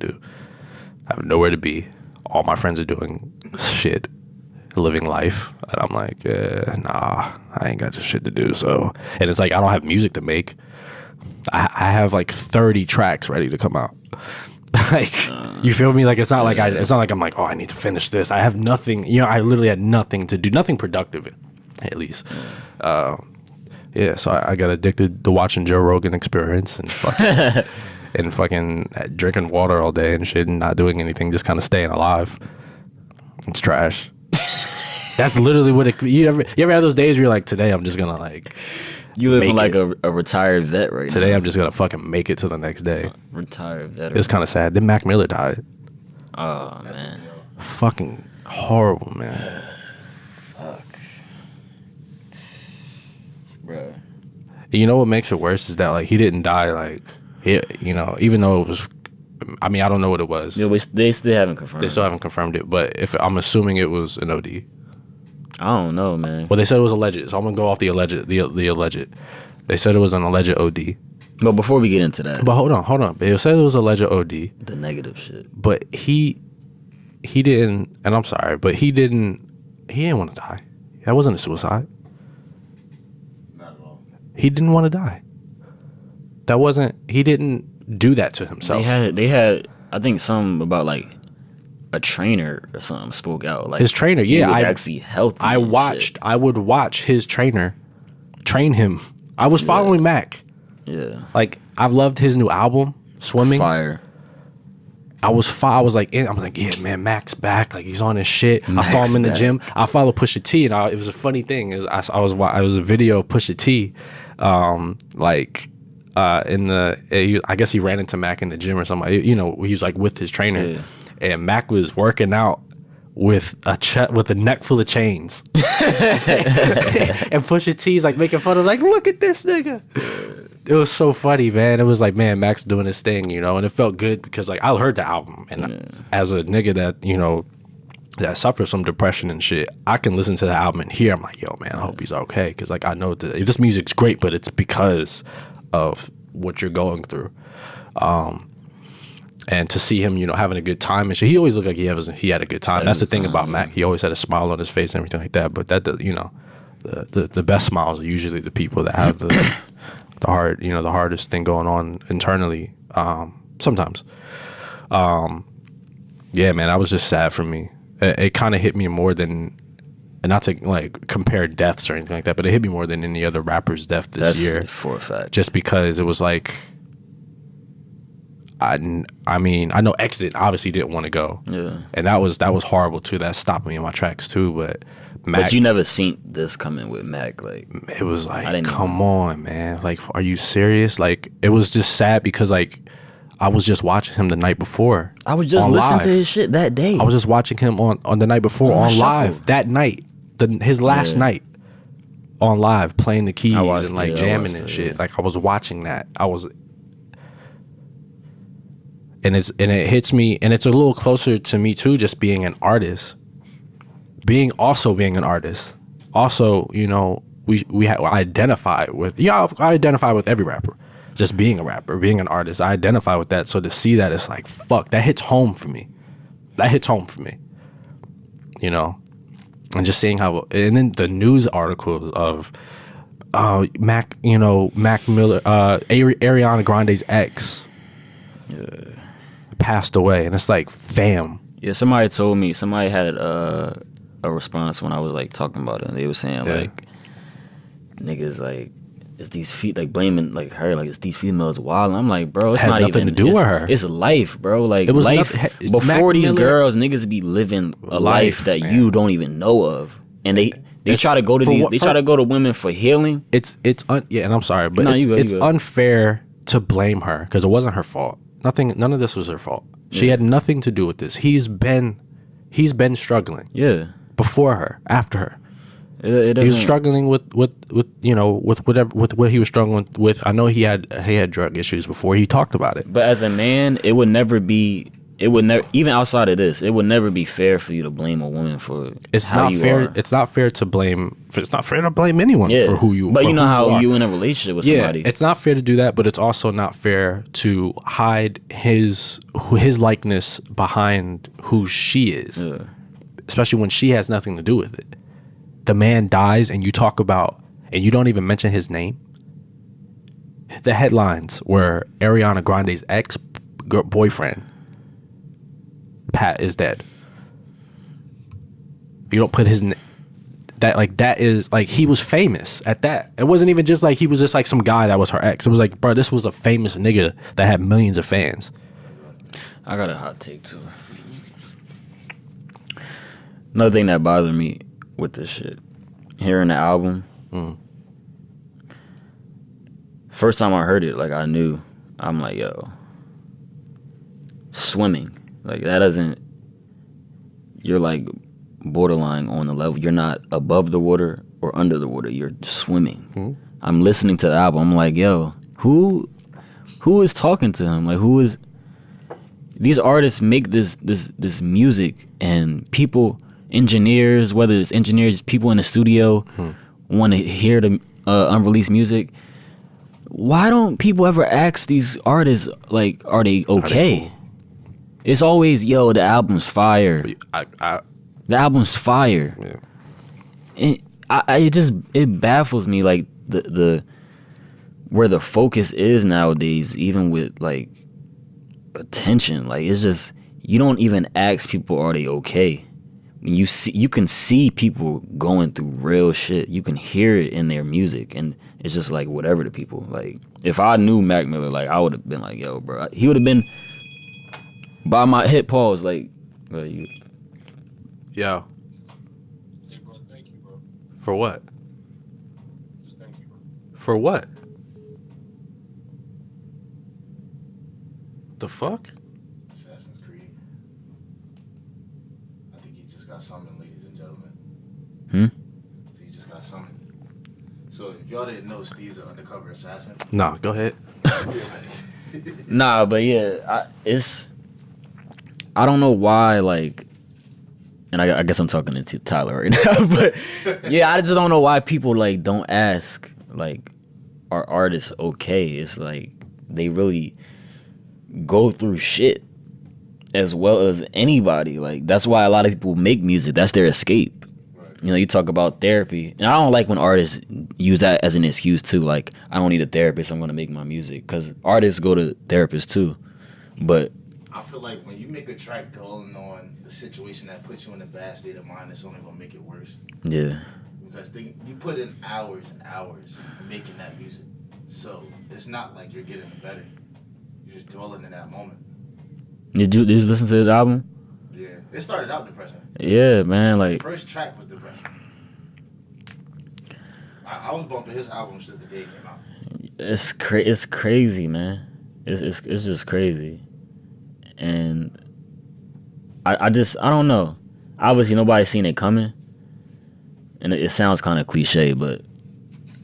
to do. I have nowhere to be. All my friends are doing shit, living life, and I'm like, nah, I ain't got just shit to do. So, and it's like I don't have music to make. I have like 30 tracks ready to come out. Like, you feel me? Like it's not like I'm like, oh, I need to finish this. I have nothing. You know, I literally had nothing to do, nothing productive, at least. Yeah, so I got addicted to watching Joe Rogan Experience and fucking drinking water all day and shit and not doing anything, just kind of staying alive. It's trash. That's literally what you ever have those days where you're like, today I'm just gonna like. You living like a retired vet right now. Today I'm just gonna fucking make it to the next day. Retired vet. It's kind of sad. Then Mac Miller died. Oh man. Fucking horrible, man. Fuck. Bro. You know what makes it worse is that like he didn't die like you know, even though it was. I mean, I don't know what it was. Yeah, they still haven't confirmed. They still haven't confirmed it, but if I'm assuming it was an OD. I don't know, man. Well, they said it was alleged, so I'm gonna go off the alleged. The alleged. They said it was an alleged OD. But before we get into that, but hold on. They said it was alleged OD. The negative shit. But he didn't, and I'm sorry, but he didn't want to die. That wasn't a suicide. Not at all. He didn't want to die. That wasn't. He didn't do that to himself. They had. I think something about like a trainer or something spoke out. Like his trainer, yeah, he was actually healthy. I would watch his trainer train him. I was following Mac. Yeah, like I've loved his new album, Swimming. Fire. I'm like, yeah, man, Mac's back. Like he's on his shit. I saw him in the gym. I follow Pusha T, and it was a funny thing. I was a video of Pusha T, I guess he ran into Mac in the gym or something. You know, he was like with his trainer. Yeah. And Mac was working out with a neck full of chains. And Pusha T's like making fun of like, look at this nigga. It was so funny, man. It was like, man, Mac's doing his thing, you know, and it felt good because like I heard the album, and as a nigga that, you know, that suffers from depression and shit, I can listen to the album and hear, I'm like, yo, man, I hope he's okay, because like I know this music's great, but it's because of what you're going through. And to see him, you know, having a good time and shit, he always looked like he had a good time. That's the thing about Mac. He always had a smile on his face and everything like that. But that, you know, the best smiles are usually the people that have the hard, you know, the hardest thing going on internally. Sometimes, yeah, man, that was just sad for me. It kind of hit me more than, and not to like compare deaths or anything like that, but it hit me more than any other rapper's death this year. For a fact. Just because it was like. I mean, I know X obviously didn't want to go. Yeah. And that was horrible too. That stopped me in my tracks too. But Mac, but you never seen this coming with Mac. Like it was like, come on, man. Like, are you serious? Like, it was just sad because like I was just watching him the night before. I was just listening to his shit that day. I was just watching him on the night before on live that night. His last night on live, playing the keys and like jamming and shit. Like I was watching that. And it hits me, and it's a little closer to me too, just being an artist, being an artist. Also, you know, I identify with, I identify with every rapper, just being a rapper, being an artist. I identify with that. So to see that, it's like, fuck, that hits home for me. You know, and just seeing how, and then the news articles of Mac Miller, Ariana Grande's ex. Passed away, and it's like, fam. Yeah, somebody told me, somebody had a response when I was like talking about it, and they were saying like, niggas like, it's these like blaming like her, like it's these females wild. And I'm like, bro, it's not nothing even to do with her. It's life, bro. Like it was life before Mac these Miller, girls, niggas be living a life that you don't even know of, and they try to go to try to go to women for healing. And I'm sorry, but it's unfair to blame her because it wasn't her fault. None of this was her fault. She had nothing to do with this. He's been struggling. Yeah. Before her, after her. He was struggling with you know, with what he was struggling with. I know he had drug issues before. He talked about it. But as a man, it would never be it would never, even outside of this, it would never be fair for you to blame a woman for how you are. It's not fair to blame. It's not fair to blame anyone for who you. But you know how you you in a relationship with somebody. It's not fair to do that, but it's also not fair to hide his likeness behind who she is, especially when she has nothing to do with it. The man dies, and you talk about, and you don't even mention his name. The headlines were Ariana Grande's ex-boyfriend, Pat, is dead. You don't put his that is like, he was famous at that. It wasn't even just like he was just like some guy that was her ex. It was like, bro, this was a famous nigga that had millions of fans. I got a hot take too. Another thing that bothered me with this shit, hearing the album. First time I heard it, like, I knew, I'm like, yo, swimming, like, that doesn't, you're like borderline on the level. You're not above the water or under the water. You're swimming. I'm listening to the album. I'm like, yo, who is talking to him? Like, who is, these artists make this music, and people, engineers, whether it's engineers, people in the studio want to hear the unreleased music. Why don't people ever ask these artists, like, are they okay? Are they cool? It's always, yo, the album's fire. The album's fire. Yeah. And it baffles me, like, the where the focus is nowadays, even with, like, attention. Like, it's just, you don't even ask people, are they okay? You can see people going through real shit. You can hear it in their music, and it's just like whatever to people. Like, if I knew Mac Miller, like, I would have been like, yo, bro, he would have been by my hit pause, like, well, you. Yo. Hey, bro, thank you, bro. For what? Just thank you, bro. For what? The fuck? Assassin's Creed. I think he just got summoned, ladies and gentlemen. So he just got summoned. So if y'all didn't know, Steve's an undercover assassin. Nah, go ahead. Nah, but yeah, I don't know why, like, and I guess I'm talking to Tyler right now, but yeah, I just don't know why people, like, don't ask, like, are artists okay? It's like they really go through shit as well as anybody. Like, that's why a lot of people make music. That's their escape. Right. You know, you talk about therapy, and I don't like when artists use that as an excuse too. Like, I don't need a therapist, I'm gonna make my music, because artists go to therapists too. But I feel like when you make a track dwelling on the situation that puts you in a bad state of mind, it's only gonna make it worse. Yeah. Because you put in hours and hours making that music, so it's not like you're getting better. You're just dwelling in that moment. Did you listen to this album? Yeah, it started out depressing. Yeah, man. Like, the first track was depressing. I was bumping his album since the day it came out. It's crazy, man. It's just crazy, and I don't know. Obviously, nobody's seen it coming, and it sounds kind of cliche, but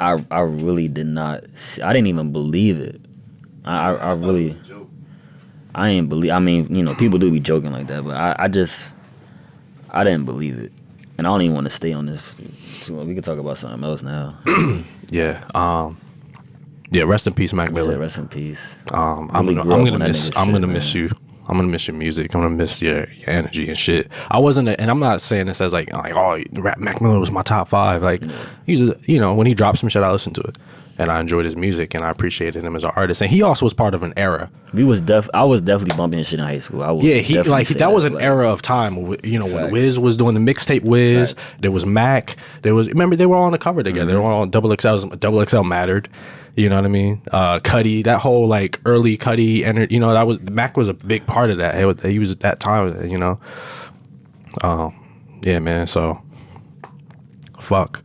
I really did not. I didn't even believe it. I really. I ain't believe. I mean, you know, people do be joking like that, but I didn't believe it, and I don't even want to stay on this. We can talk about something else now. Yeah. Yeah. Rest in peace, Mac Miller. Yeah, rest in peace. I'm gonna miss you. I'm gonna miss your music. I'm gonna miss your energy and shit. And I'm not saying this as like oh, Mac Miller was my top 5. Like, he's when he dropped some shit, I listened to it, and I enjoyed his music, and I appreciated him as an artist. And he also was part of an era. I was definitely bumping his shit in high school. That was an era of time. When Wiz was doing the mixtape Wiz. Facts. There was Mac. Remember, they were all on the cover together. They were all on Double XL Mattered. You know what I mean? Cudi, that whole like early Cudi, and Mac was a big part of that. He was at that time, Yeah, man. So, fuck.